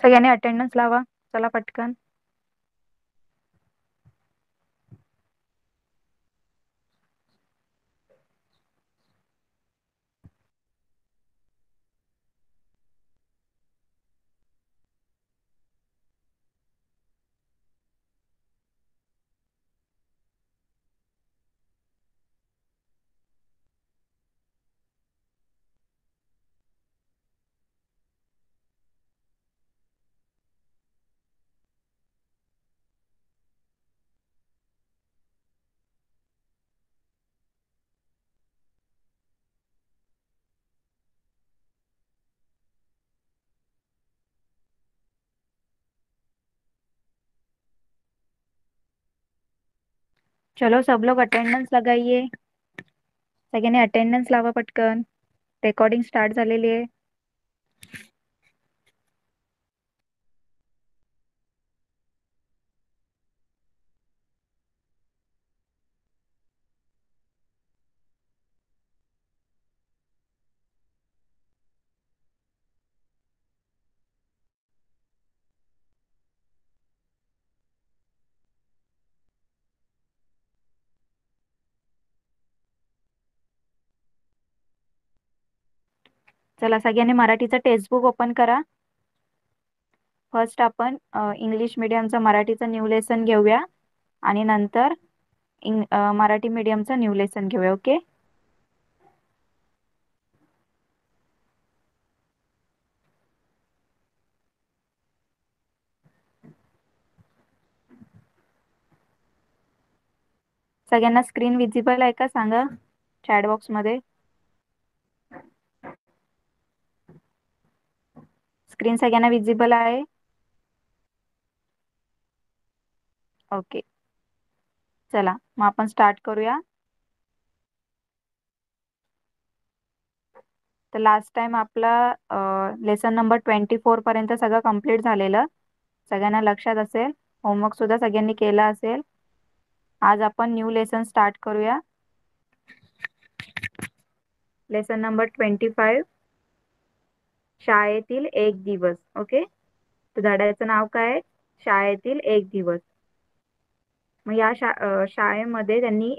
सगळ्यांनी अटेंडन्स लावा. चला पटकन. चलो सब लोग अटेंडन्स लगाइए. सगळ्यांनी अटेंडन्स लावा पटकन. रेकॉर्डिंग स्टार्ट झालेली आहे. चला सगळ्यांनी मराठीचं टेक्स्टबुक ओपन करा. फर्स्ट आपण इंग्लिश मीडियमचं मराठीचं न्यू लेसन घेऊया आणि नंतर मराठी मीडियमचं न्यू लेसन घेऊया. ओके. सगळ्यांना स्क्रीन विजिबल आहे का सांगा चॅट बॉक्स मध्ये. स्क्रीन सगळ्यांना विजिबल आहे. ओके. चला मग आपण स्टार्ट करूया. तर लास्ट टाइम आपला लेसन नंबर 24 पर्यंत सगळं कंप्लीट झालेलं. सगळ्यांना लक्षात असेल. होमवर्क सुद्धा सगळ्यांनी केला असेल. आज आपण न्यू लेसन स्टार्ट करूया. लेसन नंबर 25 शाळेतील एक दिवस. ओके. तर धड्याचं नाव काय? शाळेतील एक दिवस. मग या शाळेमध्ये त्यांनी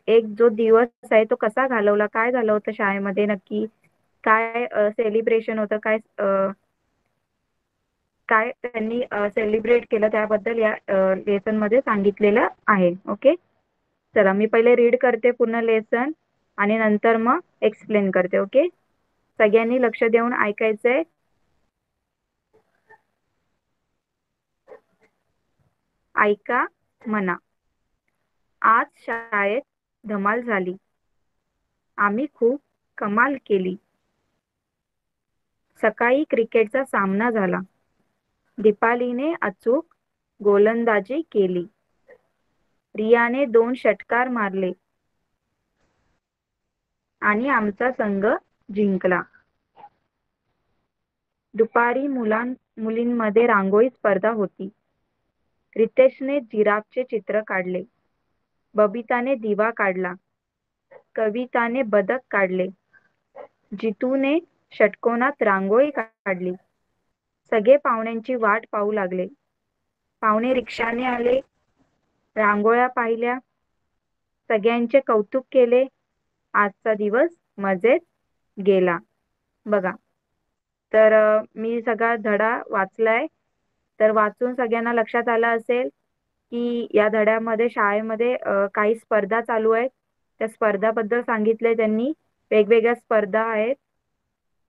एक जो दिवस आहे तो कसा घालवला, काय झालं होतं शाळेमध्ये नक्की, काय सेलिब्रेशन होतं, काय त्यांनी सेलिब्रेट केलं त्याबद्दल या लेसन मध्ये सांगितलेलं आहे. ओके. चला मी पहिले रीड करते पूर्ण लेसन आणि नंतर मग एक्सप्लेन करते. ओके. सगळ्यांनी लक्ष देऊन ऐकायचंय. ऐका, म्हणा. आज शाळेत धमाल झाली. आम्ही खूप कमाल केली. सकाळी क्रिकेटचा सामना झाला. दीपालीने अचूक गोलंदाजी केली. रियाने 2 षटकार मारले आणि आमचा संघ जिंकला. दुपारी मुलींमध्ये रांगोळी स्पर्धा होती. रितेशने जिराफचे चित्र काढले. बबिताने दिवा काढला. कविताने बदक काढले. जितूने षटकोनात रांगोळी काढली. सगळे पाहुण्यांची वाट पाहू लागले. पाहुणे रिक्षाने आले. रांगोळ्या पाहिल्या. सगळ्यांचे कौतुक केले. आजचा दिवस मजेत गेला. बघा. तर मी सगळा धडा वाचलाय. तर वाचून सगळ्यांना लक्षात आलं असेल की या धड्यामध्ये शाळेमध्ये काही स्पर्धा चालू आहेत. त्या स्पर्धाबद्दल सांगितलंय त्यांनी. वेगवेगळ्या स्पर्धा आहेत.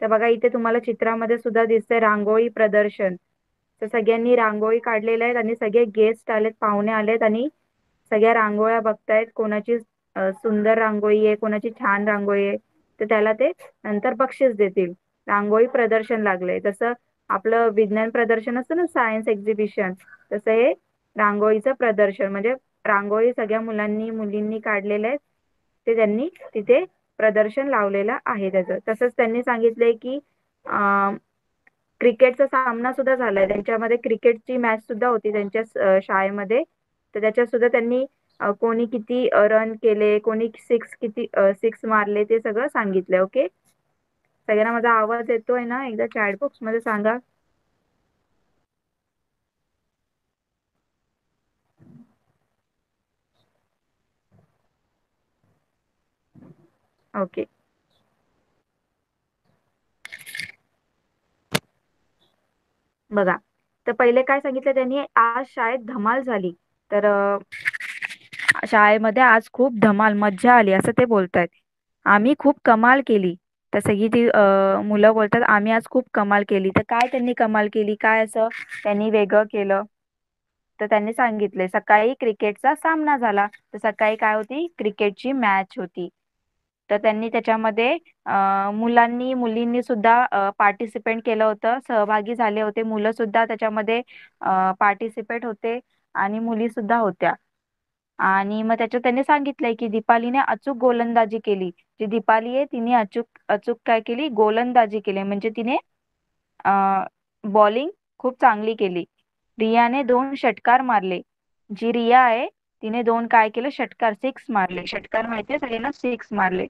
तर बघा इथे तुम्हाला चित्रामध्ये सुद्धा दिसतंय रांगोळी प्रदर्शन. तर सगळ्यांनी रांगोळी काढलेल्या आहेत आणि सगळे गेस्ट आलेत, पाहुणे आलेत आणि सगळ्या रांगोळ्या बघतायत. कोणाची सुंदर रांगोळी आहे, कोणाची छान रांगोळी आहे. तर त्याला ते नंतर बक्षीस देतील. रांगोळी प्रदर्शन लागलंय. जसं आपलं विज्ञान प्रदर्शन असतं ना, सायन्स एक्झिबिशन, तसं हे रांगोळीचं प्रदर्शन. म्हणजे रांगोळी सगळ्या मुलींनी काढलेल्या आहेत. ते त्यांनी तिथे प्रदर्शन लावलेलं आहे त्याचं. तसंच त्यांनी सांगितलंय की क्रिकेटचा सामना सुद्धा झालाय. त्यांच्यामध्ये क्रिकेटची मॅच सुद्धा होती त्यांच्या शाळेमध्ये. तर त्याच्यात सुद्धा त्यांनी कोणी किती रन केले, कोणी सिक्स मारले ते सगळं सांगितलंय. ओके. सगळ्यांना माझा आवाज येतोय ना? एकदा चॅट बॉक्स मध्ये सांगा. ओके. बघा, तर पहिले काय सांगितलं त्यांनी, आज शाळेत धमाल झाली. तर शाळेमध्ये आज खूप धमाल मज्जा आली असं ते बोलतायत. आम्ही खूप कमाल केली. तर सगळी ती मुलं बोलतात आम्ही आज खूप कमाल केली. तर काय त्यांनी कमाल केली, काय असं त्यांनी वेगळं केलं? तर त्यांनी सांगितले सकाळी क्रिकेटचा सामना झाला. तर सकाळी काय होती, क्रिकेटची मॅच होती. तर त्यांनी त्याच्यामध्ये मुलांनी मुलींनी सुद्धा पार्टिसिपेट केलं होतं, सहभागी झाले होते. मुलं सुद्धा त्याच्यामध्ये पार्टिसिपेट होते आणि मुली सुद्धा होत्या. आणि मग त्याच्यात त्यांनी सांगितलंय की दीपालीने अचूक गोलंदाजी केली. जी दीपाली आहे तिने अचूक अचूक काय केली, गोलंदाजी केली. म्हणजे तिने बॉलिंग खूप चांगली केली. रियाने 2 षटकार मारले. जी रिया आहे तिने 2 काय केलं, षटकार, सिक्स मारले. षटकार माहितीये सगळ्यांना, सिक्स मारले.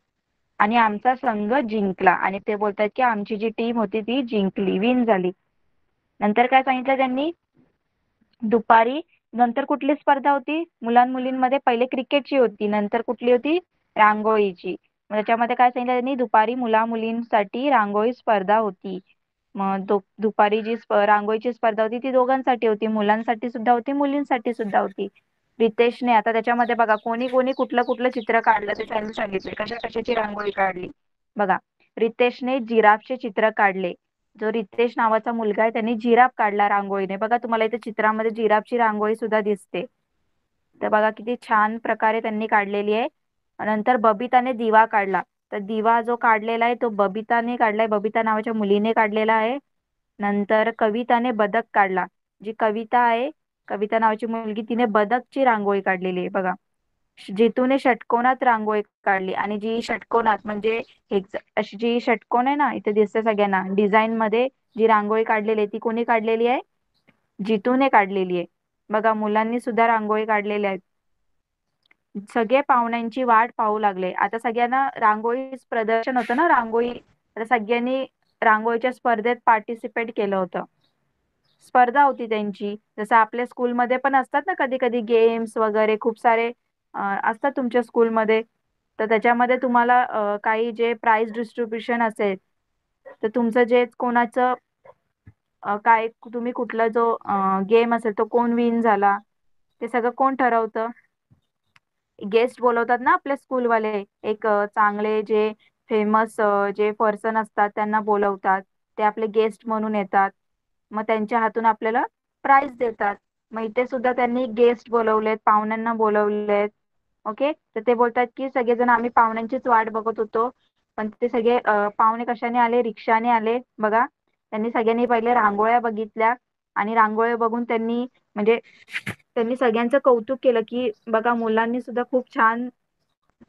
आणि आमचा संघ जिंकला. आणि ते बोलतात की आमची जी टीम होती ती जिंकली, विन झाली. नंतर काय सांगितलं त्यांनी, दुपारी नंतर कुठली स्पर्धा होती मुलांमुलींमध्ये, पहिले क्रिकेटची होती, नंतर कुठली होती, रांगोळीची. मग त्याच्यामध्ये काय सांगितलं त्यांनी, दुपारी मुला मुलींसाठी रांगोळी स्पर्धा होती. मग दुपारी जी रांगोळीची स्पर्धा होती ती दोघांसाठी होती, मुलांसाठी सुद्धा होती, मुलींसाठी सुद्धा होती. रितेशने आता त्याच्यामध्ये बघा कोणी कोणी कुठलं कुठलं चित्र काढलं ते त्यांनी सांगितले, कशा कशाची रांगोळी काढली. बघा, रितेशने जिराफचे चित्र काढले. जो रितेश नावाचा मुलगा आहे त्यांनी जिराफ काढला रांगोळीने. बघा तुम्हाला इथे चित्रामध्ये जिराफची रांगोळी सुद्धा दिसते. तर बघा किती छान प्रकारे त्यांनी काढलेली आहे. नंतर बबिताने दिवा काढला. तर दिवा जो काढलेला आहे तो बबिताने काढलाय, बबिता नावाच्या मुलीने काढलेला आहे. नंतर कविताने बदक काढला. जी कविता आहे, कविता नावाची मुलगी, तिने बदकची रांगोळी काढलेली आहे बघा. जितूने षटकोनात रांगोळी काढली. आणि जी षटकोनात म्हणजे अशी जी षटकोन आहे ना, इथे दिसते सगळ्यांना डिझाईन मध्ये जी रांगोळी काढलेली आहे ती कोणी काढलेली आहे, जितूने काढलेली आहे. बघा मुलांनी सुद्धा रांगोळी काढलेल्या आहेत. सगळे पाहुण्यांची वाट पाहू लागले. आता सगळ्यांना रांगोळी प्रदर्शन होतं ना, रांगोळी, तर सगळ्यांनी रांगोळीच्या स्पर्धेत पार्टिसिपेट केलं होतं. स्पर्धा होती त्यांची, जसं आपल्या स्कूलमध्ये पण असतात ना कधी कधी गेम्स वगैरे खूप सारे असतात तुमच्या स्कूलमध्ये. तर त्याच्यामध्ये तुम्हाला काही जे प्राइज डिस्ट्रीब्युशन असेल, तर तुमचं जे कोणाचं काय तुम्ही कुठला जो गेम असेल तो कोण विन झाला, ते सगळं कोण ठरवतं, गेस्ट बोलवतात ना आपल्या स्कूलवाले. एक चांगले जे फेमस जे पर्सन असतात त्यांना बोलवतात. ते आपले गेस्ट म्हणून येतात. मग त्यांच्या हातून आपल्याला प्राइज देतात. मग इथे सुद्धा त्यांनी गेस्ट बोलवलेत, पाहुण्यांना बोलवलेत. ओके, तर ते बोलतात की सगळेजण आम्ही पाहुण्यांचीच वाट बघत होतो, पण ते सगळे पाहुणे कशाने आले, रिक्षाने आले. बघा, त्यांनी सगळ्यांनी पहिले रांगोळ्या बघितल्या. आणि रांगोळ्या बघून त्यांनी म्हणजे त्यांनी सगळ्यांचं कौतुक केलं की बघा मुलांनी सुद्धा खूप छान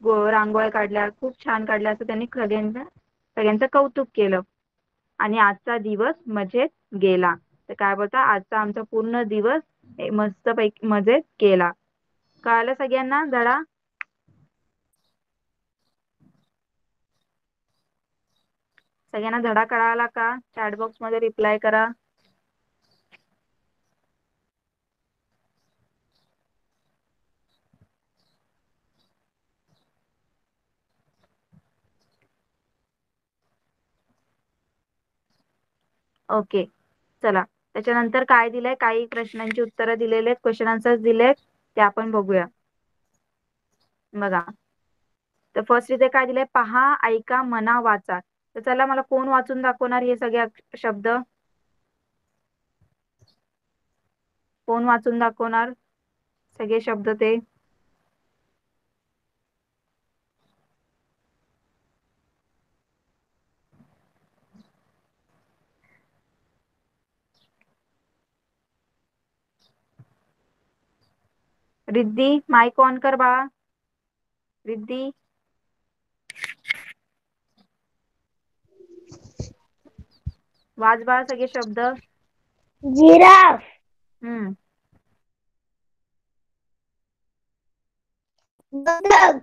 रांगोळ्या काढल्या, खूप छान काढल्या, असं त्यांनी सगळ्यांचं कौतुक केलं. आणि आजचा दिवस मजेत गेला. तर काय बोलता, आजचा आमचा पूर्ण दिवस मस्त पैकी मजेत गेला. कळालं सगळ्यांना धडा? सगळ्यांना धडा कळाला का? चॅट बॉक्स मध्ये रिप्लाय करा. ओके, चला. त्याच्यानंतर काय दिलंय, काही प्रश्नांची उत्तरं दिलेले, क्वेश्चन आन्सर्स दिलेत, ते आपण बघूया. बघा, तर फर्स्ट इथे काय दिलंय, पहा, ऐका, मना, वाचा. तर चला, मला कोण वाचून दाखवणार हे सगळे शब्द? कोण वाचून दाखवणार सगळे शब्द ते? रिद्धी, माईक ऑन कर बाळा. रिद्धी, वाच बाळा सगळे शब्द. जिराफ, हम्म, बदक,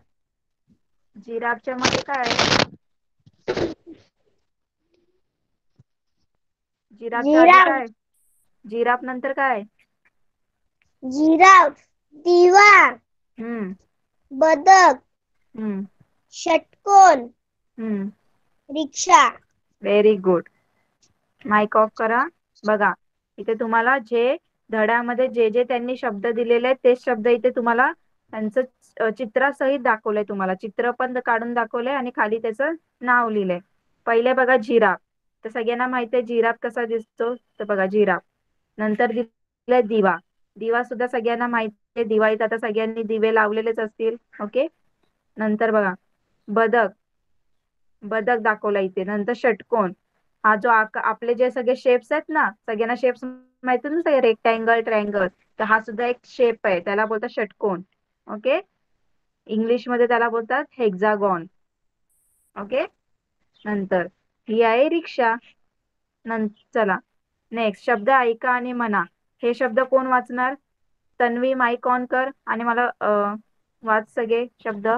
जिराफच्या मध्ये काय आहे? जिराफच्या आधी जिराफ काय? जिराफ नंतर काय? जिराफ दिवा हम्म बदक हम्म षटकोन हम्म रिक्षा व्हेरी गुड. माईक ऑफ करा. बघा इथे तुम्हाला जे धड्यामध्ये जे जे त्यांनी शब्द दिलेले आहेत तेच शब्द इथे तुम्हाला त्यांचं चित्रासहित दाखवलंय. तुम्हाला चित्र पण काढून दाखवलंय आणि खाली त्याचं नाव लिहिलंय. पहिले बघा जिराफ. तर सगळ्यांना माहिती आहे जिराफ कसा दिसतो. तर बघा जिराफ. नंतर दिलाय दिवा. दिवा सुद्धा सगळ्यांना माहिती आहे. दिवाळीत आता सगळ्यांनी दिवे लावलेलेच असतील. ओके. नंतर बघा बदक. बदक दाखवला इथे. नंतर षटकोन. हा जो आपले जे सगळे शेप्स आहेत ना, सगळ्यांना शेप्स माहिती ना, सगळे रेक्टँगल ट्रायंगल. तर हा सुद्धा एक शेप आहे, त्याला बोलतात षटकोन. ओके. इंग्लिश मध्ये त्याला बोलतात हेक्झागॉन. ओके. नंतर ही आहे रिक्षा. चला नेक्स्ट शब्द ऐका आणि म्हणा. हे शब्द कोण वाचणार? तन्वी माईक ऑन कर आणि मला वाच सगळे शब्द.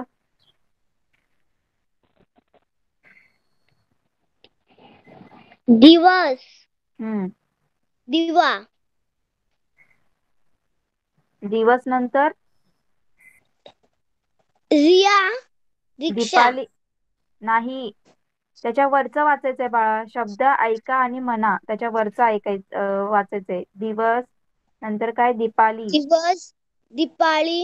दिवस हम्म. दिवा दिवस नंतर रिया रिक्षा दीपाली. नाही, त्याच्या वरचं वाचायचंय बाळा. शब्द ऐका आणि म्हणा, त्याच्या वरचं ऐकायचं वाचायचंय. दिवस नंतर काय? दीपाली. दिवस दिपाळी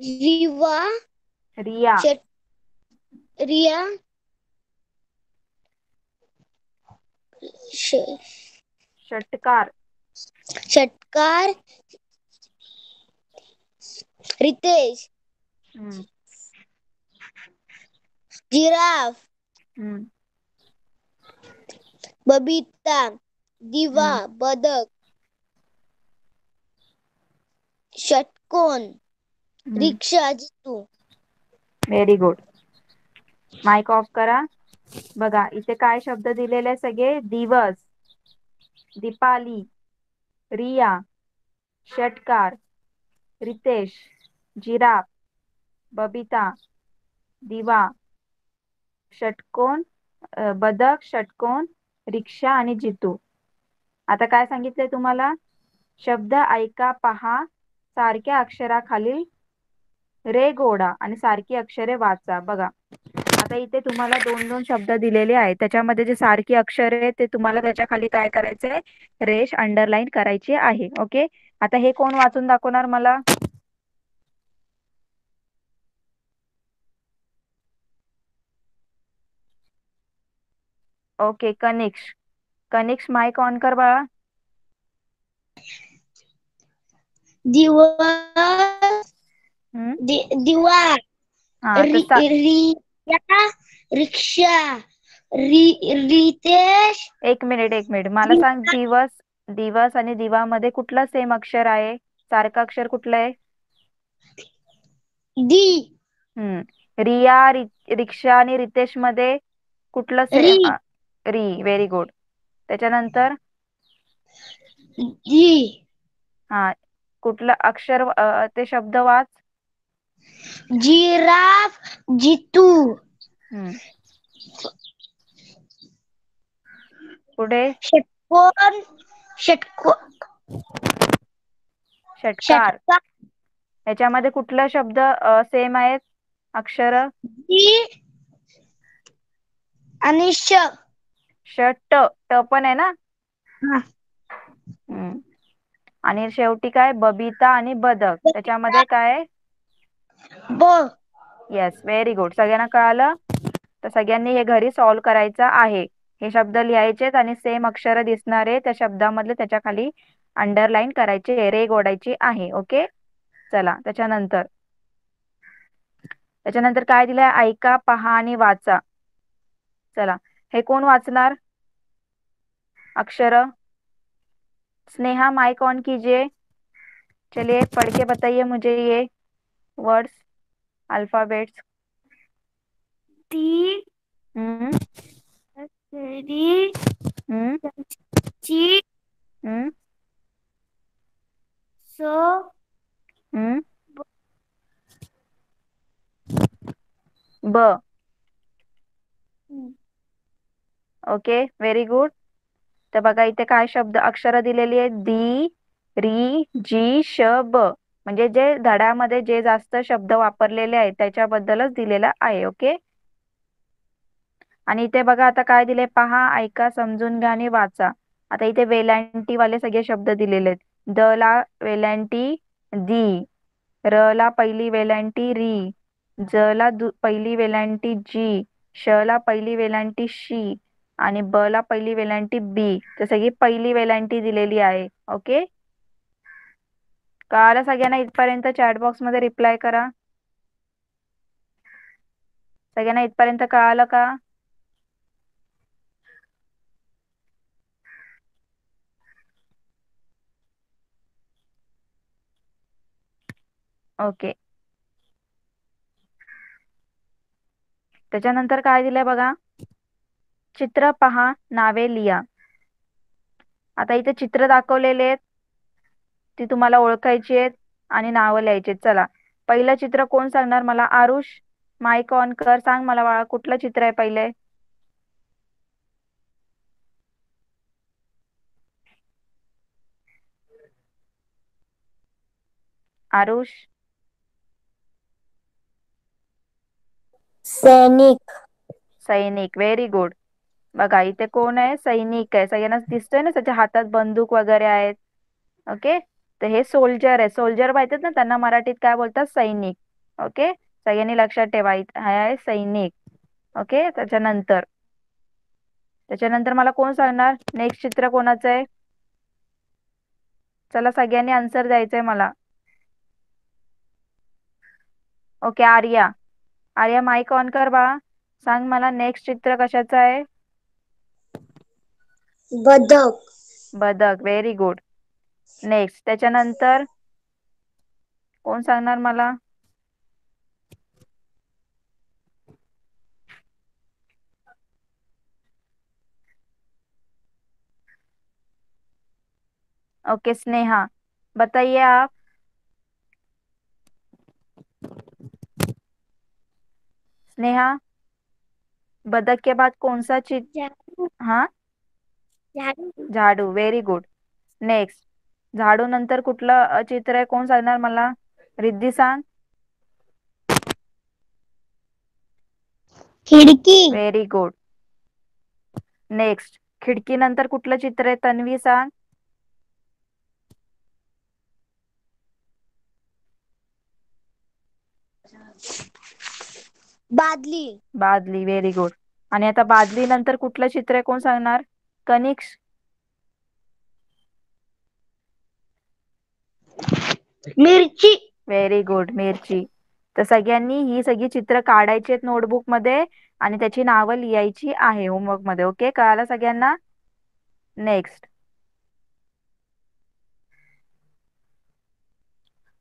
रिवा रिया. रिया षटकार. षटकार रितेश हम्म जिराफ हम्म बबीता दिवा हम्म बदक षटकोन हम्म रिक्षा जितू व्हेरी गुड. माईक ऑफ करा. बघा इथे काय शब्द दिलेले सगळे? दिवस, दीपाली, रिया, षटकार, रितेश, जिराफ, बबिता, दिवा, षटकोन, बदक, षटकोन, रिक्षा आणि जितू. आता काय सांगितलंय तुम्हाला? शब्द ऐका, पहा, सारख्या अक्षराखालील रेघ आणि सारखी अक्षरे वाचा. बघा आता इथे तुम्हाला दोन दोन शब्द दिलेले आहेत. त्याच्यामध्ये जे सारखी अक्षरे आहेत ते तुम्हाला त्याच्या खाली काय करायचंय? रेष अंडरलाईन करायची आहे. ओके. आता हे कोण वाचून दाखवणार मला? ओके, कनिक्स. कनिक्स माईक ऑन कर बाळा. दिवस हम्म. दिवा हा तर रिया रिक्षा रितेश एक मिनिट एक मिनिट, मला सांग. दिवस, दिवस आणि दिवामध्ये कुठलं सेम अक्षर आहे? सारखं अक्षर कुठलं आहे? दी रिया, रिक्षा आणि रितेश मध्ये कुठलं री सेम? री. Very good. त्याच्यानंतर जी हा कुठलं अक्षर ते शब्द वाच. जिराफ जितू हम्म पुढे षटकोन षटकोन षटकार. षटकार ह्याच्यामध्ये कुठला शब्द सेम आहेत अक्षर? जी आणि षट. ट पण आहे ना. हा. हम्म. आणि शेवटी काय? बबिता आणि बदक. त्याच्यामध्ये काय आहे? ब येस, व्हेरी गुड. सगळ्यांना कळालं? तर सगळ्यांनी हे घरी सॉल्व्ह करायचं आहे. हे शब्द लिहायचेत आणि सेम अक्षर दिसणारे त्या शब्दामधले त्याच्या खाली अंडरलाईन करायचे, रेघ ओढायची आहे. ओके. चला त्याच्यानंतर त्याच्यानंतर काय दिलंय? ऐका, पहा आणि वाचा. चला हे कोण वाचणार अक्षर? स्नेहा माइक ऑन कीजिए. चलिए पढ़ के बताइए मुझे ये वर्ड्स, अल्फाबेट्स. टी हम्म री हम्म ची हम्म सो हम्म ब. Okay, very good. तर बघा इथे काय शब्द अक्षरं दिलेली आहेत, दी, री, जी, श, ब. म्हणजे जे धड्यामध्ये जे जास्त शब्द वापरलेले आहेत त्याच्याबद्दलच दिलेलं आहे. ओके. आणि इथे बघा आता काय दिले पहा, ऐका, समजून घ्या आणि वाचा. आता इथे वेलांटी वाले सगळे शब्द दिलेले आहेत. द ला वेलांटी दी, र ला पहिली वेलांटी री, ज ला पहिली वेलांटी जी, श ला पहिली वेलांटी शी आणि ब ला पहिली वेलांटी बी. तर सगळी पहिली वेलांटी दिलेली आहे. ओके. कळालं सगळ्यांना इथपर्यंत? चॅट बॉक्स मध्ये रिप्लाय करा. सगळ्यांना इथपर्यंत कळालं का? ओके. त्याच्यानंतर काय दिलंय बघा, चित्र पहा, नावे लिहा. आता इथे चित्र दाखवलेले आहेत, ती तुम्हाला ओळखायची आहेत आणि नावं लिहायची आहेत. चला, पहिलं चित्र कोण सांगणार मला? आरुष, माईक ऑन कर, सांग मला बाळा कुठलं चित्र आहे पहिले? आरुष. सैनिक. सैनिक, व्हेरी गुड. बघा इथे कोण आहे? सैनिक आहे. सगळ्यांना दिसतोय ना त्याच्या हातात बंदूक वगैरे आहेत. ओके. तर हे सोल्जर आहे. सोल्जर माहितीत ना, त्यांना मराठीत काय बोलतात? सैनिक. ओके. सगळ्यांनी लक्षात ठेवा, हा आहे सैनिक. ओके. त्याच्यानंतर मला कोण सांगणार नेक्स्ट चित्र कोणाचं आहे? चला सगळ्यांनी आन्सर द्यायचंय मला. Okay. Arya. Arya mike on कर बाळा, सांग मला नेक्स्ट चित्र कशाचं आहे? बदक. बदक, व्हेरी गुड. नेक्स्ट त्याच्यानंतर कोण सांगणार मला? ओके. स्नेहा, बताइए आप. स्नेहा, बदक के बाद कौन सा चित्र? झाडू. हाँ, झाडू. झाडू, व्हेरी गुड. नेक्स्ट झाडू नंतर कुठलं चित्र आहे? कोण सांगणार मला? रिद्धी सांग. खिडकी. Very good. नेक्स्ट खिडकी नंतर कुठलं चित्र आहे? तन्वी सांग. बादली. बादली, व्हेरी गुड. आणि आता बादली नंतर कुठलं चित्र आहे? कोण सांगणार? कनिक्स. मिरची. व्हेरी गुड, मिरची. तर सगळ्यांनी ही सगळी चित्र काढायची आहेत नोटबुक मध्ये आणि त्याची नावं लिहायची आहे होमवर्क मध्ये. ओके. कळालं सगळ्यांना? नेक्स्ट,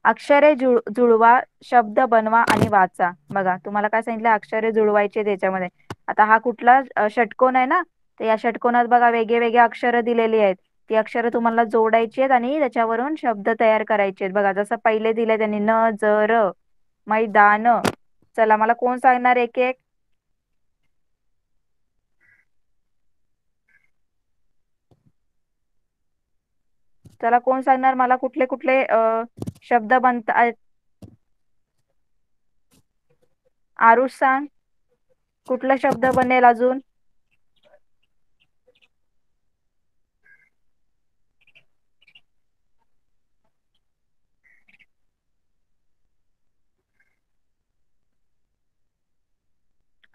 अक्षरे जुळवा, शब्द बनवा आणि वाचा. बघा तुम्हाला काय सांगितलं? अक्षरे जुळवायचे त्याच्यामध्ये. आता हा कुठला षटकोन आहे ना, तर या षटकोनात बघा वेगळे वेगळे अक्षरं दिलेली आहेत. ती अक्षरं तुम्हाला जोडायची आहेत आणि त्याच्यावरून शब्द तयार करायचे आहेत. बघा जसं पहिले दिले त्यांनी, न, ज, र, मैदान. चला मला कोण सांगणार एक एक? चला कोण सांगणार मला कुठले कुठले शब्द बनतात? आरुष सांग, कुठला शब्द बनेल अजून?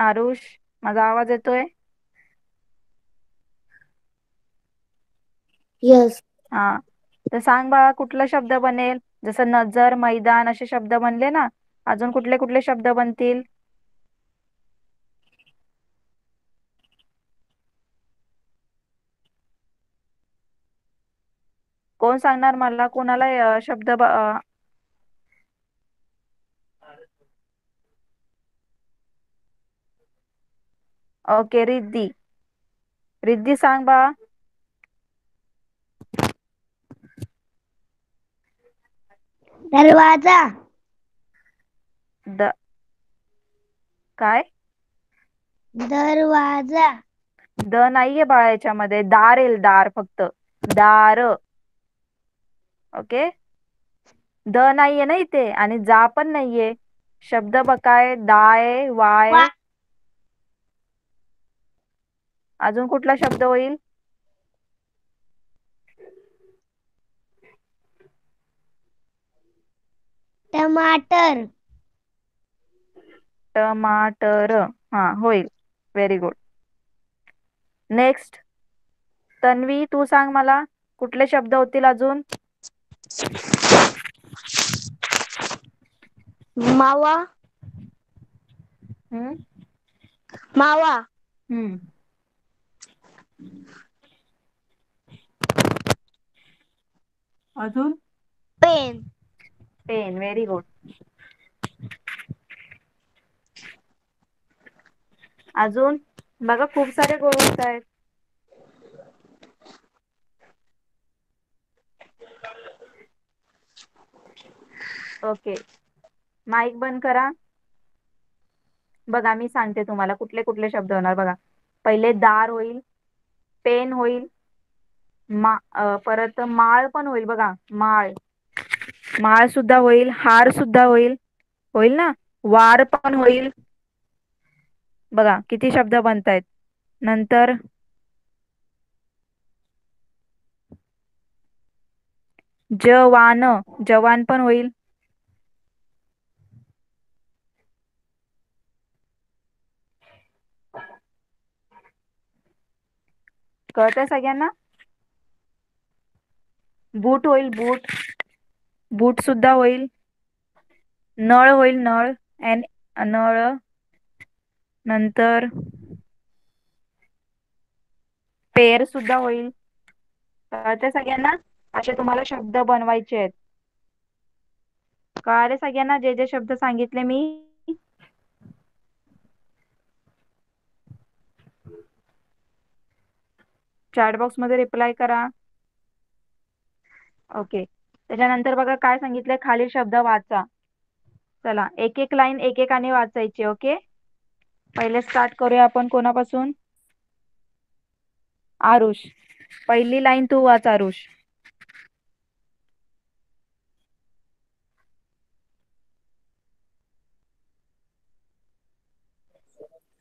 आरुष, माझा आवाज येतोय? यस. हा, तर सांग बाळा कुठला शब्द बनेल? जसं नजर, मैदान असे शब्द बनले ना, अजून कुठले कुठले शब्द बनतील? कोण सांगणार मला? कोणाला शब्द ओके. रिद्धी. रिद्धी सांग बाळा. दरवाजा. द काय? दरवाजा. द नाहीये बाळा याच्यामध्ये, दार येईल, दार फक्त, दार. ओके, द नाहीये ना इथे, आणि जा पण नाहीये. शब्द बघाय, दाय, वाय. अजून कुठला शब्द होईल? टमाटर. टमाटर. हा, होईल. Very good. नेक्स्ट, तन्वी तू सांग मला, कुठले शब्द होतील अजून? मावा. हम्म. मावा. हम्म. अजून? पेन. Pen, very good. अजून बघा, खूप सारे गोष्ट आहेत. ओके, माईक बंद करा. बघा, मी सांगते तुम्हाला कुठले कुठले शब्द होणार. बघा, पहिले दार होईल, पेन होईल, परत माळ पण होईल. बघा, माळ, माळ सुद्धा होईल, हार सुद्धा होईल, होईल ना, वार पण होईल. बघा किती शब्द बनतायत. नंतर जवान, जवान पण होईल. कळतंय सगळ्यांना? बूट होईल, बूट, बूट सुद्धा होईल. नळ होईल, नळ, नळ. नंतर पेर सुद्धा होईल. कळतंय सगळ्यांना? असे तुम्हाला शब्द बनवायचे आहेत. कळाले सगळ्यांना जे जे शब्द सांगितले मी? चॅट बॉक्स मध्ये रिप्लाय करा. ओके, त्याच्यानंतर बघा काय सांगितलंय, खालील शब्द वाचा. चला, एक एक लाईन एकेकाने वाचायची. ओके, पहिले स्टार्ट करूया आपण. कोणापासून? आरुष, पहिली लाईन तू वाच आरुष.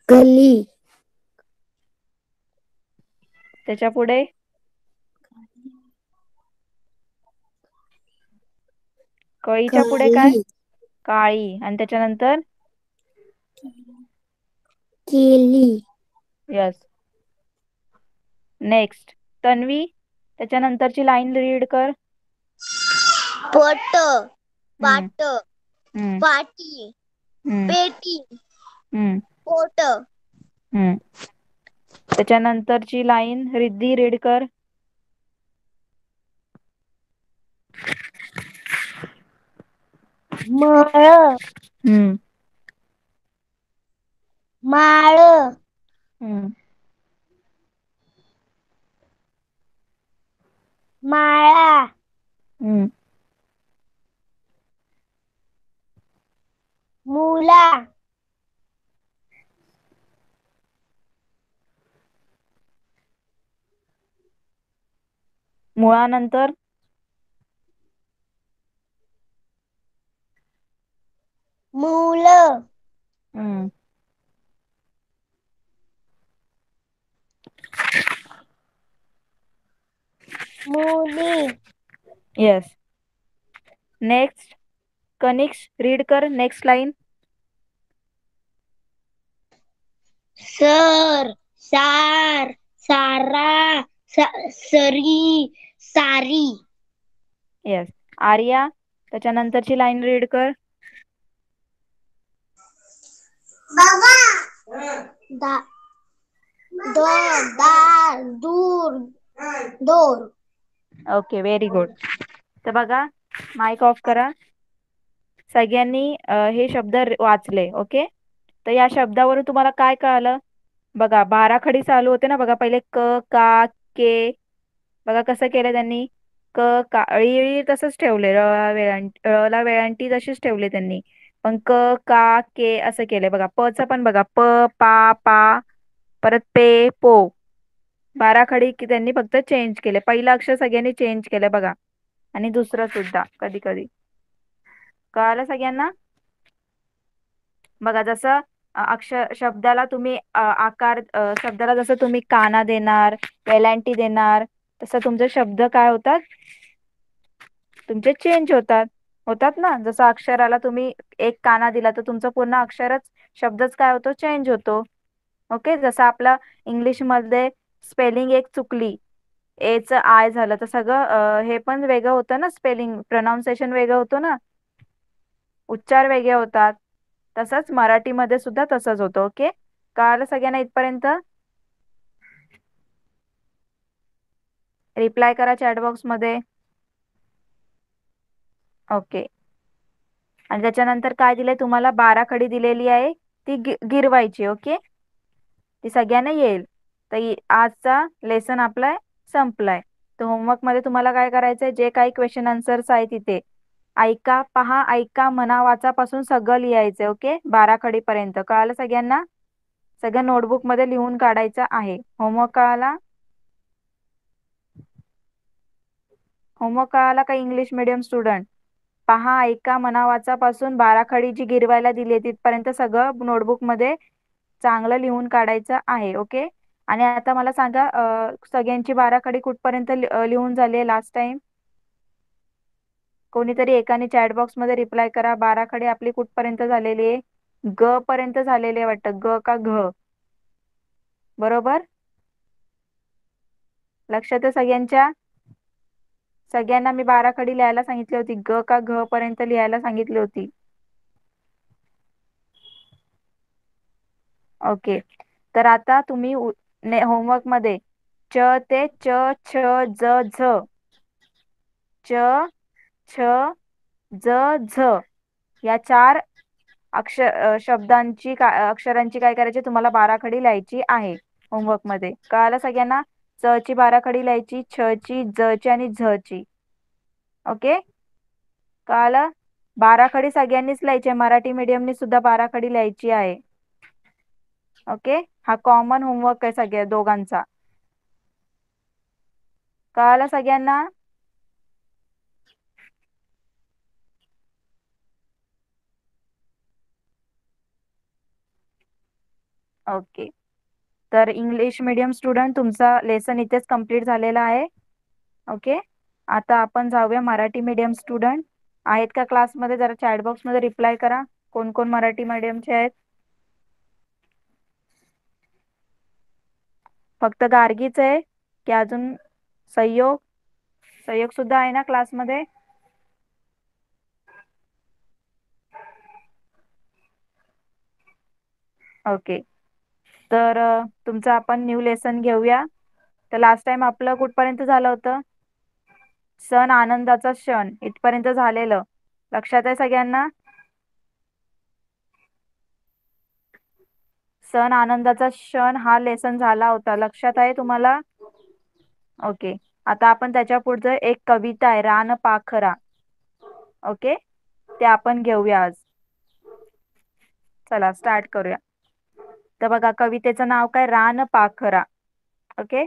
गली. त्याच्या पुढे कळीच्या पुढे काय? काली. काळी. आणि त्याच्यानंतर केली. यस. नेक्स्ट, तन्वी, त्याच्यानंतरची लाईन रीड कर. पट. हम्म. पाट. हम्म. पाटी. हम्म. पेटी. हम्म. पोट. हम्म. त्याच्यानंतरची लाईन रिद्धी रीड कर. माळ. हम्म. माळ. हम्म. माळा. हम्म. मुला. मुळानंतर मूल. हम्म. मुली. येस. नेक्स्ट, कनिक्स रीड कर नेक्स्ट लाईन. सर. सार. सारा. सरी. सारी. येस. आर्या, त्याच्यानंतरची लाईन रीड कर. दा. दार. दूर. दोर. Okay, very good. तर बघा, माईक ऑफ करा. सगळ्यांनी हे शब्द वाचले. ओके, तर या शब्दावरून तुम्हाला काय कळालं? बघा, बाराखडी चालू होते ना. बघा, पहिले क, का, के. बघा कसं केलं त्यांनी. क, का, ळी तसंच ठेवले, ला वेळांटी तशीच ठेवले त्यांनी. पण क, का, के असं केलंय. बघा, प च पण बघा, प, पा, पा, परत पे, पो. बाराखडी की त्यांनी फक्त चेंज केले. पहिलं अक्षर सगळ्यांनी चेंज केलं बघा, आणि दुसरं सुद्धा कधी कधी. कळालं सगळ्यांना? बघा जसं अक्षर शब्दाला तुम्ही आकार शब्दाला जसं तुम्ही काना देणार, वेलांटी देणार, तसं तुमचे शब्द काय होतात, तुमचे चेंज होतात. होतात ना. जसं अक्षराला तुम्ही एक काना दिला तर तुमचं पूर्ण अक्षरच, शब्दच काय होतो, चेंज होतो. ओके. जसं आपलं इंग्लिश मध्ये स्पेलिंग एक चुकली, एच आय झालं, तर सगळं हे पण वेगळं होतं ना, स्पेलिंग प्रोनाऊन्सिएशन वेगळं होतं ना, उच्चार वेगळे होतात. तसंच मराठीमध्ये सुद्धा तसंच होतं. ओके. कळालं सगळ्यांना इथपर्यंत? रिप्लाय करा चॅट बॉक्स मध्ये. ओके. आणि त्याच्यानंतर काय दिलंय तुम्हाला, बाराखडी दिलेली आहे, ती गिरवायची. ओके. ती सगळ्यांना येईल. तर आजचा लेसन आपला संपलाय. तर होमवर्क मध्ये तुम्हाला काय करायचंय, जे काही क्वेश्चन आन्सर्स आहे तिथे ऐका, पहा, ऐका, म्हणा, वाचापासून सगळं लिहायचंय. ओके. बाराखडी पर्यंत. कळालं सगळ्यांना? सगळं नोटबुक मध्ये लिहून काढायचं आहे. होमवर्क कळाला? होमवर्क कळाला का इंग्लिश मीडियम स्टुडंट? पहा, ऐका, म्हणा, वाचापासून बाराखडी जी गिरवायला दिली आहे तिथपर्यंत सगळं नोटबुक मध्ये चांगलं लिहून काढायचं आहे. ओके. आणि आता मला सांगा, सगळ्यांची बाराखडी कुठपर्यंत लिहून झाली आहे लास्ट टाइम? कोणीतरी एकाने चॅट बॉक्स मध्ये रिप्लाय करा, बाराखडी आपली कुठपर्यंत झालेली आहे? ग पर्यंत झालेली आहे वाटतं. ग का घ? बरोबर. लक्षात आहे सगळ्यांच्या? सगळ्यांना मी बाराखडी लिहायला सांगितली होती, ग का घ पर्यंत लिहायला सांगितली होती. ओके. तर आता तुम्ही होमवर्क मध्ये च ते च, छ, ज, झ, च, छ, ज, झ या 4 शब्दांची अक्षरांची काय करायची, तुम्हाला बाराखडी लिहायची आहे होमवर्क मध्ये. कळालं सगळ्यांना? च ची बाराखडी लिहायची, छ ची, ज ची आणि झ ची. ओके. कळालं? बाराखडी सगळ्यांनीच लिहायची आहे, मराठी मीडियमनी सुद्धा बाराखडी लिहायची आहे. ओके. हा कॉमन होमवर्क आहे सगळ्या दोघांचा. कळालं सगळ्यांना? ओके. तर इंग्लिश मीडियम स्टुडंट तुमचा लेसन इथेच कंप्लीट झालेला आहे. ओके. आता आपण जाऊया मराठी मीडियम स्टुडंट. आहेत का क्लासमध्ये? जरा चॅट बॉक्स मध्ये रिप्लाय करा, कोण कोण मराठी मीडियमचे आहेत. फक्त गार्गीच आहे की अजून सहयोग? सहयोग सुद्धा आहे ना क्लासमध्ये? ओके. तर तुमचं आपण न्यू लेसन घेऊया. तर लास्ट टाइम आपलं कुठपर्यंत झालं होतं? सण आनंदाचा क्षण इथपर्यंत झालेलं. लक्षात आहे सगळ्यांना? सण आनंदाचा क्षण हा लेसन झाला होता. लक्षात आहे तुम्हाला? ओके. आता आपण त्याच्या पुढचं एक कविता आहे, रान पाखरा. ओके. ते आपण घेऊया आज. चला स्टार्ट करूया. तर बघा, कवितेचं नाव काय? रान पाखरा. ओके.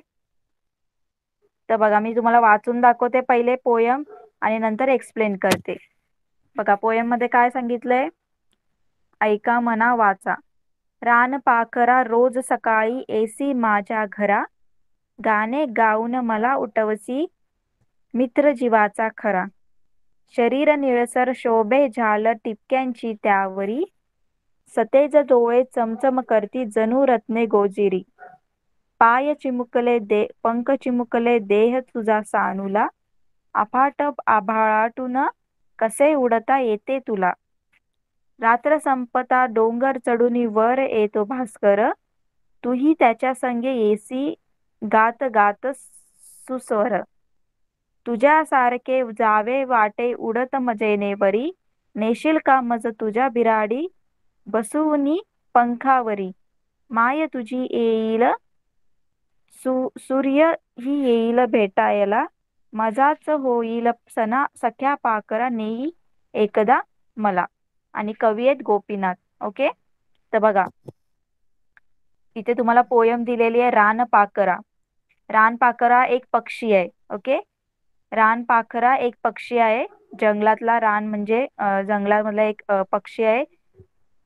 तर बघा, मी तुम्हाला वाचून दाखवते पहिले पोयम आणि नंतर एक्सप्लेन करते. बघा, पोयम मध्ये काय सांगितलंय, ऐका, म्हणा, वाचा. रान पाखरा रोज सकाळी एसी माझ्या घरा, गाणे गाऊन मला उठवसी, मित्र जीवाचा खरा. शरीर निळसर शोभे झाल टिपक्यांची त्यावरी, सतेज डोळे चमचम करती जणू रत्ने गोजिरी. पाय चिमुकले पंख चिमुकले देह तुझा सानुला, अफाट आभाळातून कसे उडता येते तुला. रात्र संपता डोंगर चढून वर येतो भास्कर, तूही त्याच्या संगे येसी गात गात सुस्वर. तुझ्यासारखे जावे वाटे उडत मजेने वरी, नेशील का मज तुझ्या बिराडी बसवूनी पंखावरी. माय तुझी येईल सूर्य ही येईल भेटायला, मजाच होईल सणा सख्या पाखरा नेई एकदा मला. आणि कवी आहेत गोपीनाथ. ओके. तर बघा, इथे तुम्हाला पोयम दिलेली आहे रान पाखरा. रानपाखरा एक पक्षी आहे. ओके, रानपाखरा एक पक्षी आहे. जंगलातला रान म्हणजे जंगलामधला एक पक्षी आहे.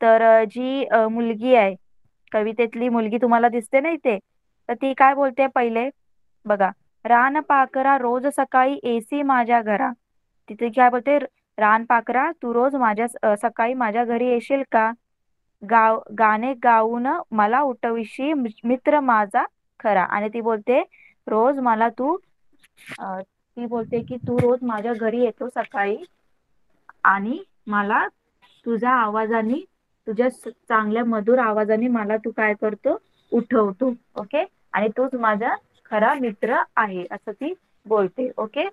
तर जी मुलगी आहे, कवितेतली मुलगी तुम्हाला दिसते ना इथे, तर ती काय बोलते पहिले बघा. रानपाखरा रोज सकाळी एसी माझ्या घरा. तिथे काय बोलते, रानपाखरा तू रोज माझ्या सकाळी माझ्या घरी येशील का? गाणे गाऊन मला उठविशी मित्र माझा खरा. आणि ती बोलते रोज मला तू ती बोलते की तू रोज माझ्या घरी येतो सकाळी आणि मला तुझ्या आवाजाने, तुझ्या चांगल्या मधुर आवाजाने मला तू काय करतो, उठवतो. ओके, आणि तूच माझा खरा मित्र आहे असं ती बोलते. ओके,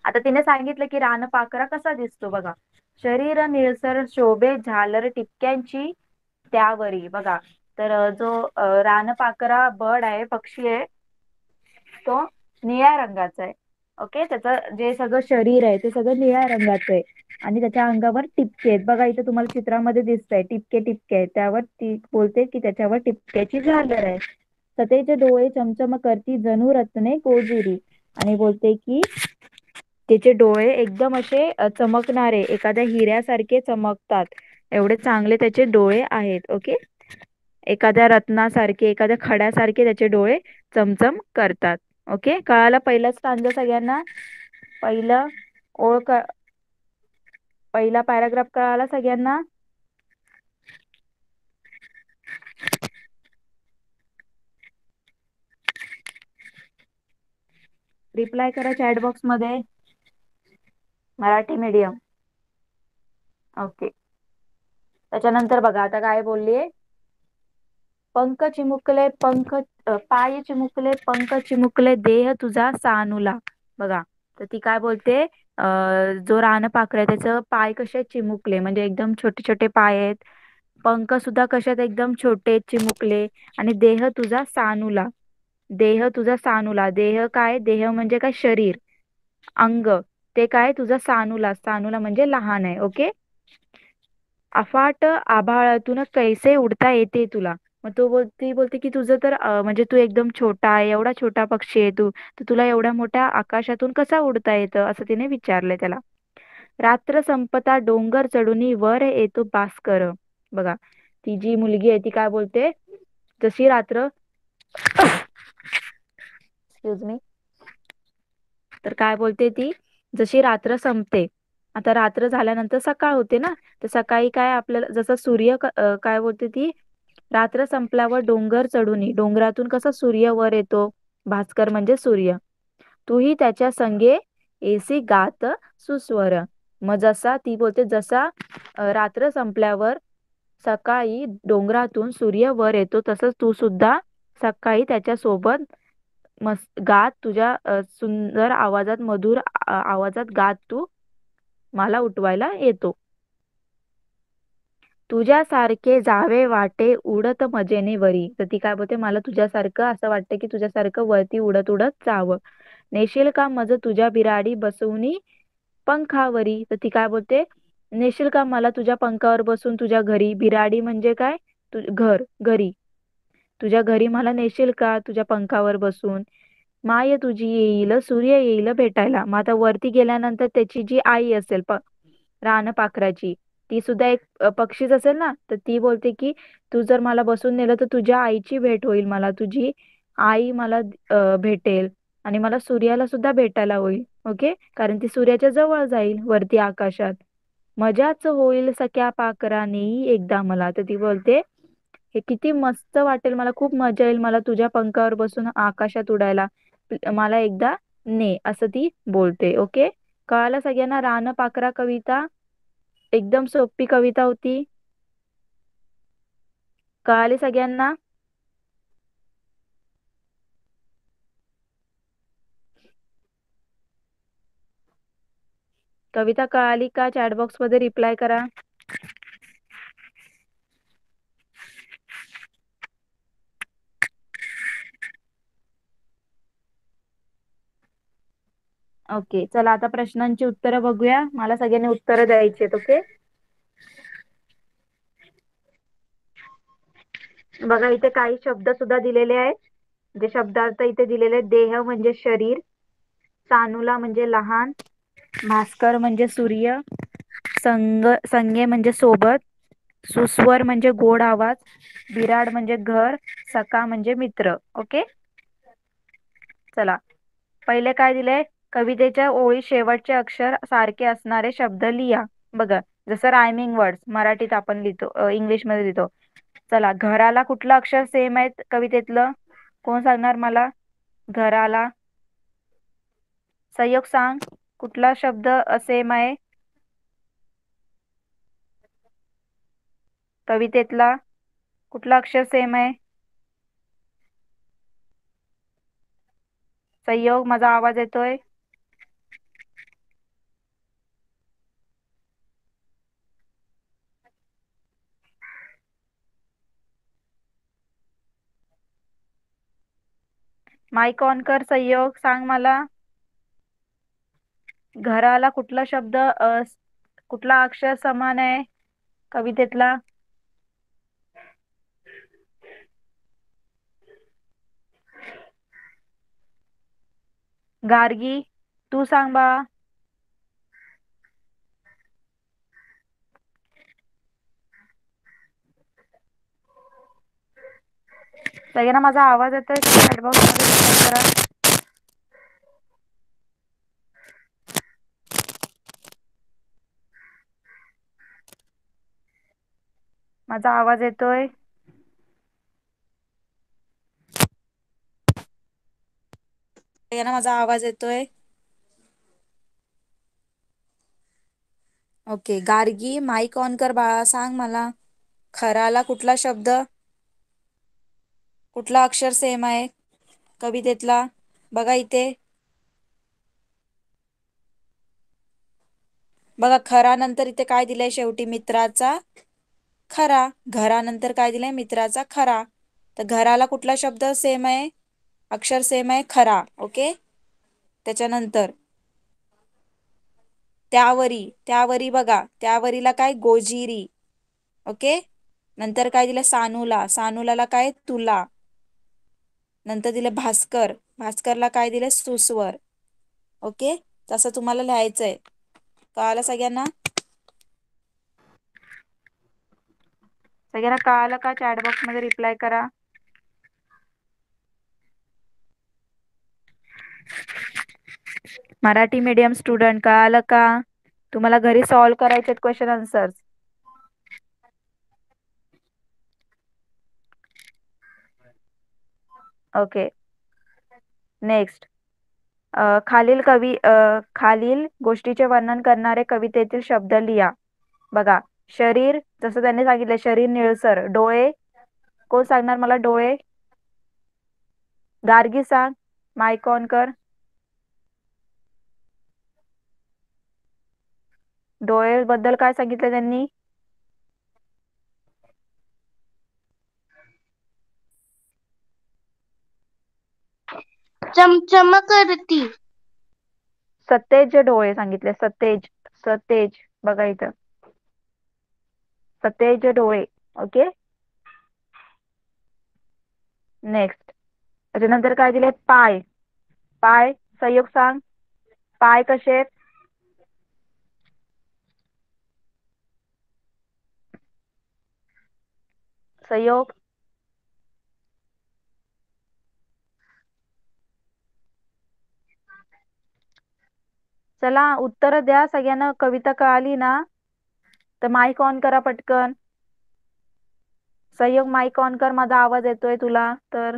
आता तिने सांगितलं की रानपाखरा कसा दिसतो बघा. शरीर निळसर शोभे झालर टिपक्यांची त्यावरी. बघा, तर जो रानपाखरा बर्ड आहे, पक्षी आहे, तो निळ्या रंगाचा आहे. ओके, त्याचं जे सगळं शरीर आहे ते सगळं निळ्या रंगाचं आहे आणि त्याच्या अंगावर टिपके आहेत. बघा इथे तुम्हाला चित्रामध्ये दिसतंय टिपके टिपके आहेत. त्यावर ती बोलते की त्याच्यावर टिपक्याची झालर आहे. सतेचे डोळे चमचम करती जणू रत्ने कोजुरी. आणि बोलते की तिचे डोळे एकदम असे चमकणारे, एखाद्या हिऱ्यासारखे चमकतात, एवढे चांगले त्याचे डोळे आहेत. ओके, एखाद्या रत्नासारखे, एखाद्या खड्यासारखे त्याचे डोळे चमचम करतात. ओके, कळाला पहिला स्टांजा सगळ्यांना? पहिलं ओळख, पहिला पॅराग्राफ कळाला सगळ्यांना? रिप्लाय करा चॅट बॉक्स मध्ये. मराठी मीडियम. ओके, त्याच्यानंतर बघा आता काय बोललीये. पंख चिमुकले पंख पाय चिमुकले पंख चिमुकले देह तुझा सानुला. बघा, तर ती काय बोलते, जो रानपाखर आहे त्याचं पाय कसे चिमुकले, म्हणजे एकदम छोटे छोटे पाय आहेत. पंख सुद्धा कशात एकदम छोटे चिमुकले. आणि देह तुझा सानुला. देह तुझा सानुला, देह काय, देह म्हणजे काय, शरीर, अंग, ते काय तुझा सानुला. सानुला म्हणजे लहान आहे. ओके, अफाट आभाळातून कैसे उडता येते तुला. मग ती बोलते की तुझं तर म्हणजे तू एकदम छोटा आहे, एवढा छोटा पक्षी आहे तू, तर तुला एवढ्या मोठ्या आकाशातून कसा उडता येतं असं तिने विचारलंय त्याला. रात्र संपता डोंगर चढून वर येतो भास्कर. बघा, ती जी मुलगी आहे ती काय बोलते, जशी रात्र एक्सक्यूज मी, तर काय बोलते ती, जशी रात्र संपते, आता रात्र झाल्यानंतर सकाळ होते ना, तर सकाळी काय आपल्याला जसं सूर्य काय बोलते ती, रात्र संपल्यावर डोंगर चढून, डोंगरातून कसा सूर्य वर येतो, भास्कर म्हणजे सूर्य, तूही त्याच्या संगे एसी गात सुस्वर. मग जसा ती बोलते, जसा रात्र संपल्यावर सकाळी डोंगरातून सूर्य वर येतो, तसंच तू सुद्धा सकाळी त्याच्या सोबत मस्त गात, तुझ्या सुंदर आवाजात, मधुर आवाजात गात तू मला उठवायला येतो. तुझ्यासारखे जावे वाटे उडत मजेने वरी. तर ती काय बोलते, मला तुझ्यासारखं असं वाटतं की तुझ्यासारखं वरती उडत उडत जावं. नेशील का मज तुझ्या बिराडी बसवून पंखावरी. तर ती काय बोलते, नेशील का मला तुझ्या पंखावर बसून तुझ्या घरी. बिराडी म्हणजे काय, घर, घरी, तुझ्या घरी मला नेशील का तुझ्या पंखावर बसून. माय तुझी येईल, सूर्य येईल भेटायला. मग आता वरती गेल्यानंतर त्याची जी आई असेल रानपाखराची, ती सुद्धा एक पक्षीच असेल ना, तर ती बोलते की तू जर मला बसून नेलं तर तुझ्या आईची भेट होईल मला, तुझी आई मला भेटेल आणि मला सूर्याला सुद्धा भेटायला होईल. ओके, कारण ती सूर्याच्या जवळ जाईल वरती आकाशात. मजाच होईल सख्या पाखराने एकदा मला. तर ती बोलते हे किती मस्त वाटेल, मला खूप मजा येईल मला तुझ्या पंखावर बसून आकाशात उडायला, मला एकदा ने, असं ती बोलते. ओके, कळालं सगळ्यांना रानपाखरा कविता? एकदम सोपी कविता होती. कळाली सगळ्यांना? कविता कळाली का? चॅट बॉक्स मध्ये रिप्लाय करा. ओके, चला आता प्रश्नांची उत्तरं बघूया. मला सगळ्यांनी उत्तरं द्यायची आहेत. ओके, बघा इथे काही शब्द सुद्धा दिलेले आहेत. जे शब्दार्थ इथे दिलेले देह म्हणजे शरीर, सानुला म्हणजे लहान, भास्कर म्हणजे सूर्य, संगे म्हणजे सोबत, सुस्वर म्हणजे गोड आवाज, विराड म्हणजे घर, सखा म्हणजे मित्र. ओके, चला पहिले काय दिले, कवितेच्या ओळी शेवटचे अक्षर सारखे असणारे शब्द लिहा. बघा, जसं रायमिंग वर्ड्स मराठीत आपण लिहितो, इंग्लिश मध्ये लिहितो. चला, घराला कुठलं अक्षर सेम आहे कवितेतलं, कोण सांगणार मला? घराला संयोग सांग, कुठला शब्द सेम आहे कवितेतला, कुठला अक्षर सेम आहे? संयोग, माझा आवाज येतोय? माईक ऑन कर संयोग, सांग मला. घराला कुठला शब्द कुठला अक्षर समान आहे कवितेतला? गार्गी, तू सांग बाळा. सगळ्यांना माझा आवाज येतोय? चॅट बॉक्स मध्ये comment करा. माझा आवाज येतोय? सगळ्यांना माझा आवाज येतोय? ओके, गार्गी माईक ऑन कर बाळा, सांग मला. खराला कुठला शब्द, कुठला अक्षर सेम आहे कवितेतला? बघा इथे बघा, खरा नंतर इथे काय दिलंय शेवटी? मित्राचा खरा. घरानंतर काय दिलंय? मित्राचा खरा. तर घराला कुठला शब्द सेम आहे, अक्षर सेम आहे? खरा. ओके, त्याच्यानंतर त्यावरी, त्यावरी बघा, त्यावरीला काय? गोजिरी. ओके, नंतर काय दिलं? सानूला, सानूला काय? तुला. नंतर दिले भास्कर, भास्करला काय दिले? सुस्वर. ओके, तसं तुम्हाला लिहायचंय. कळालं सगळ्यांना? सगळ्यांना कळालं का? चॅट बॉक्स मध्ये रिप्लाय करा. मराठी मीडियम स्टुडंट, कळालं का? तुम्हाला घरी सॉल्व करायचे क्वेश्चन आन्सर्स. Okay, next. खालील गोष्टीचे वर्णन करणारे कवितेतील शब्द लिहा. बघा, शरीर, जसं त्यांनी सांगितलं, शरीर निळसर. डोळे, कोण सांगणार मला डोळे? गार्गी सांग, माईक ऑन कर. डोळे बद्दल काय सांगितलं त्यांनी? चमचम करती. सतेज डोळे सांगितले, सतेज, सतेज. बघा इथं, सतेज डोळे. Okay, next. त्याच्यानंतर काय दिले? पाय, पाय. संयोग सांग, पाय कसे आहेत? संयोग, चला उत्तर द्या सगळ्यांना. कविता कळाली ना? तर माईक ऑन करा पटकन. संयोग, माईक ऑन कर, माझा आवाज येतोय तुला तर?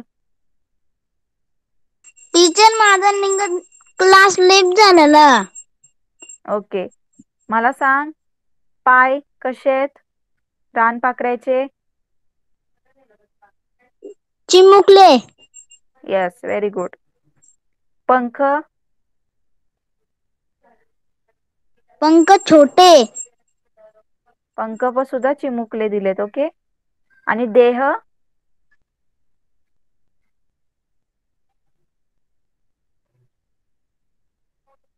टीचर, माझा क्लास लेट झालेला. ओके, मला सांग, पाय कसे आहेत रानपाखराचे? चिमुकले. Yes, very good. पंख, पंख छोटे. पंख पण सुद्धा चिमुकले दिलेत. ओके, आणि देह?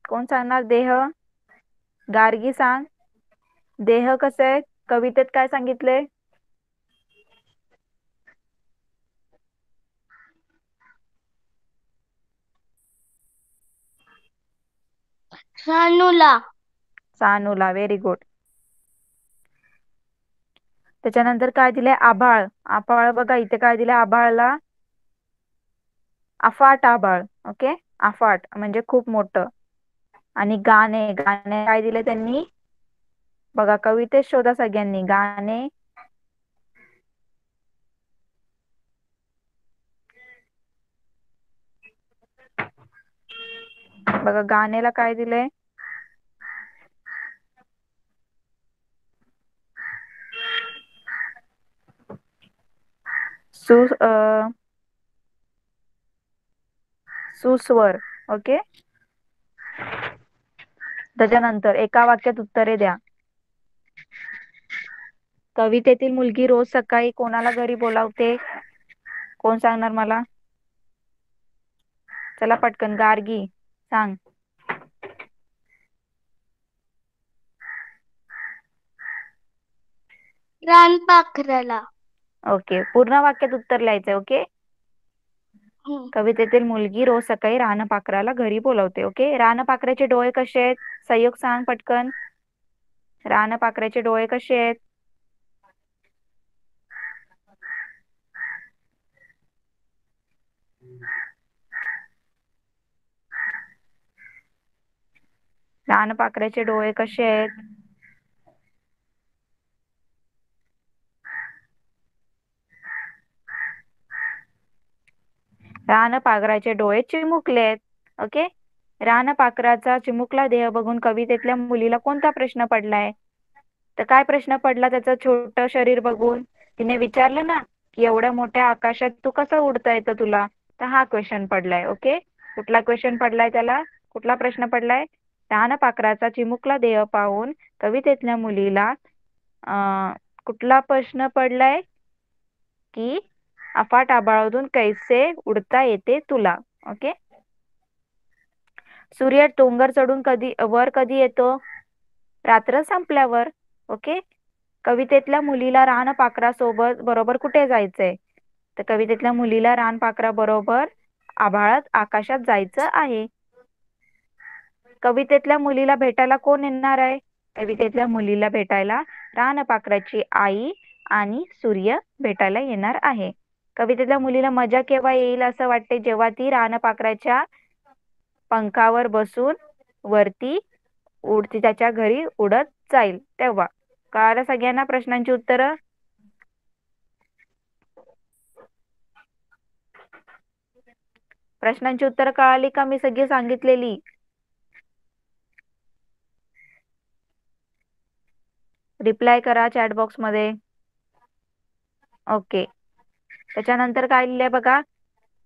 कोण सांगणार देह? गार्गी सांग, देह कसे आहे कवितेत? काय सांगितले? सानूला. सानूला. Very good. त्याच्यानंतर काय दिलंय? आभाळ. आभाळ बघा इथे काय दिलंय आभाळला? अफाट आभाळ. ओके, अफाट म्हणजे खूप मोठं. आणि गाणे. गाणे काय दिले त्यांनी? बघा कवितेत शोधा सगळ्यांनी गाणे. बघा गाण्याला काय दिलंय? सुस्वर. ओके. त्याच्यानंतर एका वाक्यात उत्तरे द्या. कवितेतील मुलगी रोज सकाळी कोणाला घरी बोलावते? कोण सांगणार मला? चला पटकन, गार्गी सांग. रानपाखराला. ओके, पूर्ण वाक्यात उत्तर लिहायचंय. ओके. कवितेतील मुलगी रोज सकाळी रानपाखराला घरी बोलवते. ओके. रानपाखराचे डोळे कसे आहेत? संयोग सांग पटकन. रानपाखराचे डोळे कसे आहेत? रानपाखराचे डोळे कसे आहेत? रानपाखराचे डोळे चिमुकले आहेत. ओके. रानपाखराचा चिमुकला देह बघून कवितेतल्या मुलीला कोणता प्रश्न पडलाय? तर काय प्रश्न पडला त्याचं छोटं शरीर बघून? तिने विचारलं ना की एवढ्या मोठ्या आकाशात तू कसं उडता येतं तुला? तर हा क्वेश्चन पडलाय. ओके. कुठला क्वेश्चन पडलाय त्याला? कुठला प्रश्न पडलाय? रानपाखराचा चिमुकला देह पाहून कवितेतल्या मुलीला कुठला प्रश्न पडलाय? की अफाट आभाळातून कैसे उडता येते तुला? ओके. सूर्य डोंगर चढून वर कधी येतो? रात्र संपल्यावर. ओके. कवितेतल्या मुलीला रानपाखरासोबत बरोबर कुठे जायचंय? तर कवितेतल्या मुलीला रानपाखरा बरोबर आभाळात आकाशात जायचं आहे. कवितेतल्या मुलीला भेटायला कोण येणार आहे? कवितेतल्या मुलीला भेटायला रानपाखराची आई आणि सूर्य भेटायला येणार आहे. कवितेतल्या मुलीला मजा केव्हा येईल असं वाटते? जेव्हा ती रानपाखराच्या पंखावर बसून वरती उडती त्याच्या घरी उडत जाईल तेव्हा. कळालं सगळ्यांना प्रश्नांची उत्तरं? प्रश्नांची उत्तरं कळाली का मी सगळी सांगितलेली? रिप्लाय करा चॅट बॉक्स मध्ये. ओके. त्याच्यानंतर काय लिहिलंय बघा?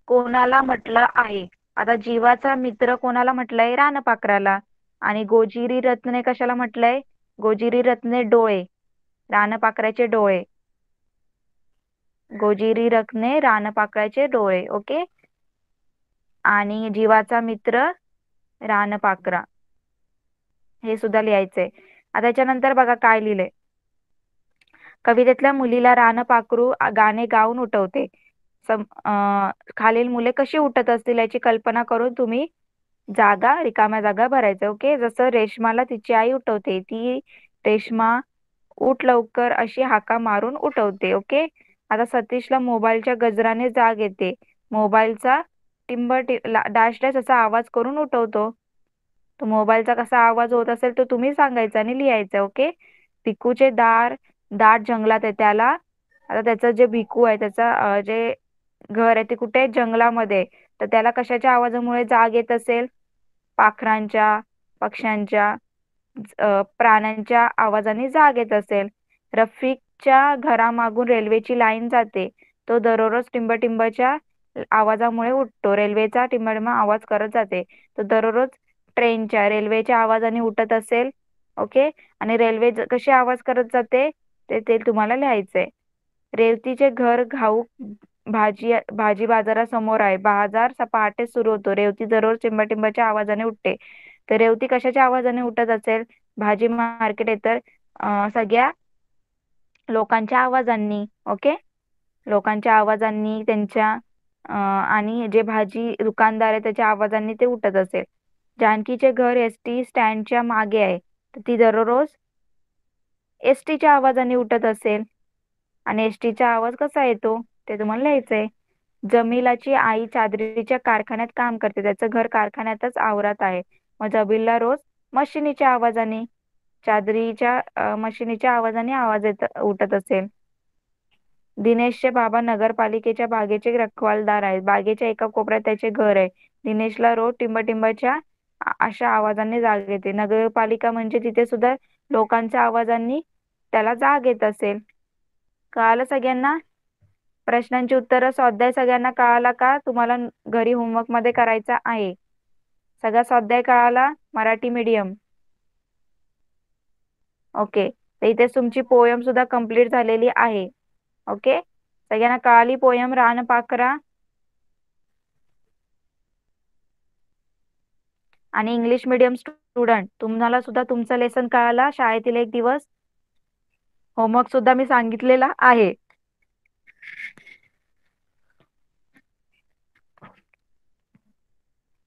कोणाला म्हटलं आहे? आता जीवाचा मित्र कोणाला म्हटलंय? रानपाखराला. आणि गोजिरी रत्ने कशाला म्हटलंय? गोजिरी रत्ने डोळे, रानपाखराचे डोळे. गोजिरी रत्ने रानपाखराचे डोळे. ओके. आणि जीवाचा मित्र रानपाखरा, हे सुद्धा लिहायचंय. आता त्याच्यानंतर बघा काय लिहिलंय? कवितेतल्या मुलीला रानपाखरू गाणे गाऊन उठवते. खालील मुले कशी उठत असतील याची कल्पना करून तुम्ही रिकाम्या जागा भरायचं. ओके. जसं रेशमाला तिची आई उठवते, ती रेशमा उठ लवकर अशी हाका मारून उठवते. ओके. आता सतीशला मोबाईलच्या गजराने जाग येते. मोबाईलचा डॅश डॅश असा आवाज करून उठवतो. तो मोबाईलचा कसा आवाज होत असेल तो तुम्ही सांगायचा आणि लिहायचं. ओके. भिकूचे दाट जंगलात आहे त्याला. आता त्याचं जे भिकू आहे त्याचं जे घर आहे ते कुठे आहे? जंगलामध्ये. तर त्याला कशाच्या आवाजामुळे जाग येत असेल? पाखरांच्या, पक्ष्यांच्या, प्राण्यांच्या आवाजाने जाग येत असेल. रफिकच्या घरामागून रेल्वेची लाईन जाते. तो दररोज टिंबटिंबच्या आवाजामुळे उठतो. रेल्वेचा टिंबटिंब आवाज करत जाते. तो दररोज रेल्वेच्या आवाजाने उठत असेल. ओके. आणि रेल्वे कशी आवाज करत जाते ते तुम्हाला लिहायचंय. रेवतीचे घर घाऊक भाजी बाजारासमोर आहे. बाजार पहाटे सुरू होतो. रेवती दररोज टिंबटिंबाच्या आवाजाने उठते. तर रेवती कशाच्या आवाजाने उठत असेल? भाजी मार्केट तर सगळ्या लोकांच्या आवाजांनी. ओके. लोकांच्या आवाजांनी त्यांच्या आणि जे भाजी दुकानदार आहे त्याच्या आवाजांनी ते उठत असेल. जानकीचे घर एसटी स्टँडच्या मागे आहे, तर ती दररोज एसटीच्या आवाजाने उठत असेल. आणि एसटीचा आवाज कसा येतो ते तुम्हाला लिहायचंय. जमीलाची आई चादरीच्या कारखान्यात काम करते, त्याचं घर कारखान्यातच आवरात आहे. मग जमीलला रोज मशिनीच्या आवाजाने मशिनीच्या आवाजाने आवाज उठत असेल. दिनेशचे बाबा नगरपालिकेच्या बागेचे रखवालदार आहेत. बागेच्या एका कोपऱ्यात त्याचे घर आहे. दिनेशला रोज टिंबटिंबाच्या अशा आवाजाने जाग येते. नगरपालिका म्हणजे तिथे सुद्धा लोकांच्या आवाजांनी त्याला जाग येत असेल. कळालं सगळ्यांना? प्रश्नांची उत्तरं स्वाध्याय सगळ्यांना कळाला का? तुम्हाला घरी होमवर्क मध्ये करायचा आहे. सगळा स्वाध्याय कळाला? मराठी मीडियम. ओके, तर इथे तुमची पोयम सुद्धा कंप्लीट झालेली आहे. ओके, सगळ्यांना कळाली पोयम रानपाखरा? आणि इंग्लिश मीडियम स्टुडंट, तुम्हाला सुद्धा तुमचं लेसन कळाला. शाळेतील एक दिवस होमवर्क सुद्धा मी सांगितलेला आहे.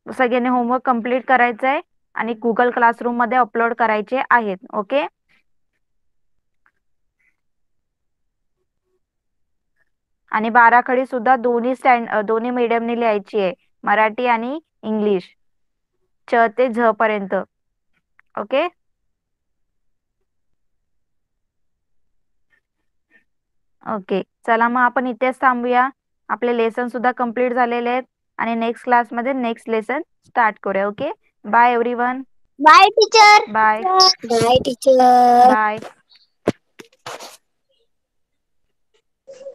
सगळ्यांनी होमवर्क कंप्लीट करायचं आहे आणि गुगल क्लासरूम मध्ये अपलोड करायचे आहेत. ओके, आणि बाराखडी सुद्धा दोन्ही मीडियमने लिहायची आहे, मराठी आणि इंग्लिश, च ते झ पर्यंत. ओके, ओके, चला मग आपण इथेच थांबूया. आपले लेसन सुद्धा कंप्लीट झालेले आहेत आणि नेक्स्ट क्लासमध्ये नेक्स्ट लेसन स्टार्ट करूया. Okay, bye everyone. Bye teacher. Bye bye teacher. Bye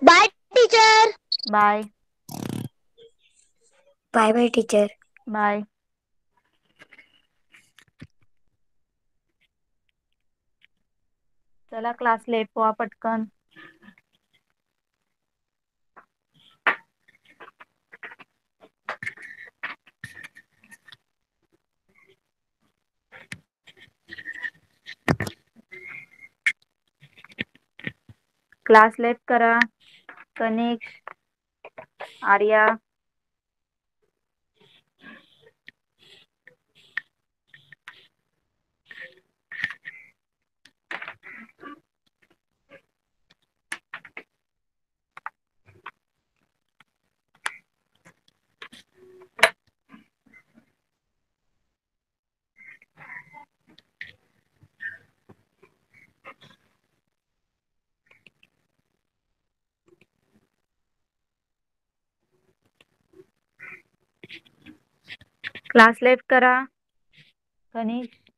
bye teacher. Bye bye bye teacher. Bye. चला क्लास लेट व्हा पटकन. क्लास लेट करा. कनिक्स, आर्या. क्लास लेट करा. कनिक्स.